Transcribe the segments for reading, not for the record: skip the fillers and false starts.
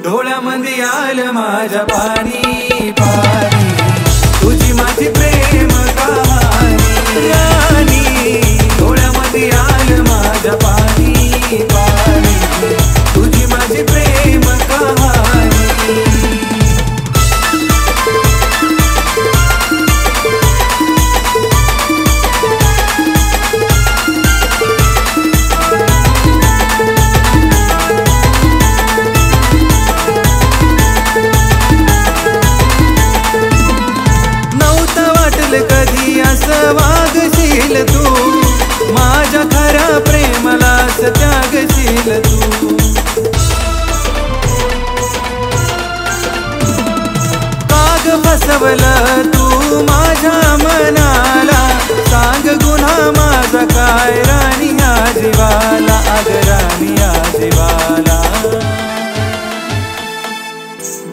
डोळ्यामध्ये आलं माझ्या पाणी पाणी, तुझी माझी प्रेम कहाणी राणी. डोळ्यामध्ये आलं माझ्या पाणी पाणी, तुझी माझी प्रेम कहाणी. कधी असं वागशील तू, माझ्या खऱ्या प्रेमालाच त्यागशील तू. काग फसवलं तू माझ्या मनाला, सांग गुन्हा माझा काय राणी या जीवाला, अग राणी या जीवाला.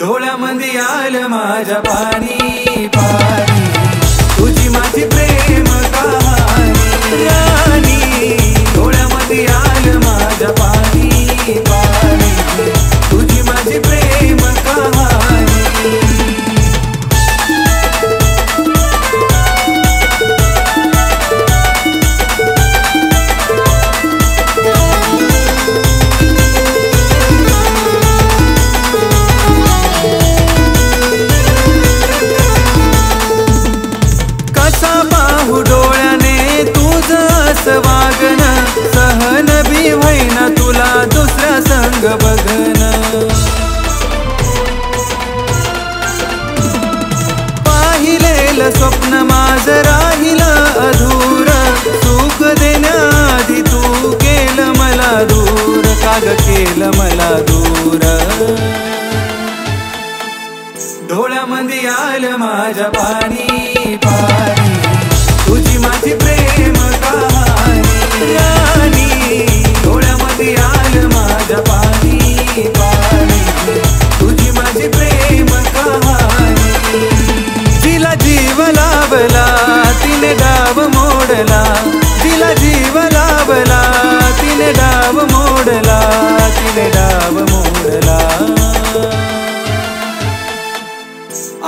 डोळ्यामध्ये आलं माझ्या पाणी पाणी, तुझी माझी प्रेम कहाणी राणी. डोळ्यामध्ये आलं माझ्या पाणी पाणी, तुझी माझी प्रेम कहाणी. डोळ्याने तुझं वागन, सहन बी होईना तुला दुसऱ्या संग बघन. पाहिलेलं स्वप्न माझं राहिलं अधूर, सुख देण्याआधी तू केलं मला दूर, काग केलं मला दूर. डोळ्यामध्ये आलं माझ्या पाणी पाणी, तुझी माझी प्रेम कहाणी राणी. डोळ्यामध्ये आलं माझ्या पाणी पाणी, तुझी माझी प्रेम कहाणी. जिला जीव लाभला तिने डाव मोडला, जिला जीव लाभला तिने डाव मोडला, तिने डाव मोडला.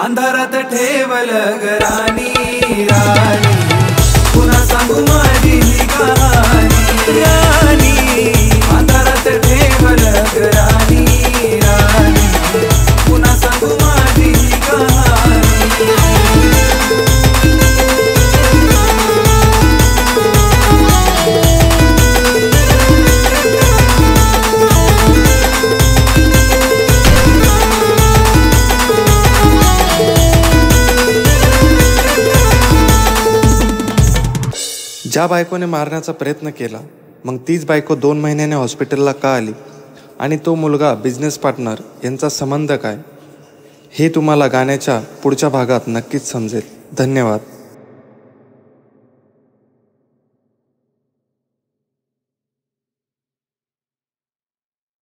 अंधारात ठेवलं ग राणी राणी, पुन्हा सांगू माझी ही कहाणी राणी. अंधारात ठेवलं ग राणी राणी, पुन्हा सांगू माझी ही कहाणी. ज्या बायकोने मारण्याचा प्रयत्न केला, मग तीच बायको 2 महिन्याने हॉस्पिटलला का आली, आणि तो मुलगा बिझनेस पार्टनर यांचा संबंध काय, हे तुम्हाला गाण्याच्या पुढच्या भागात नक्कीच समजेल. धन्यवाद.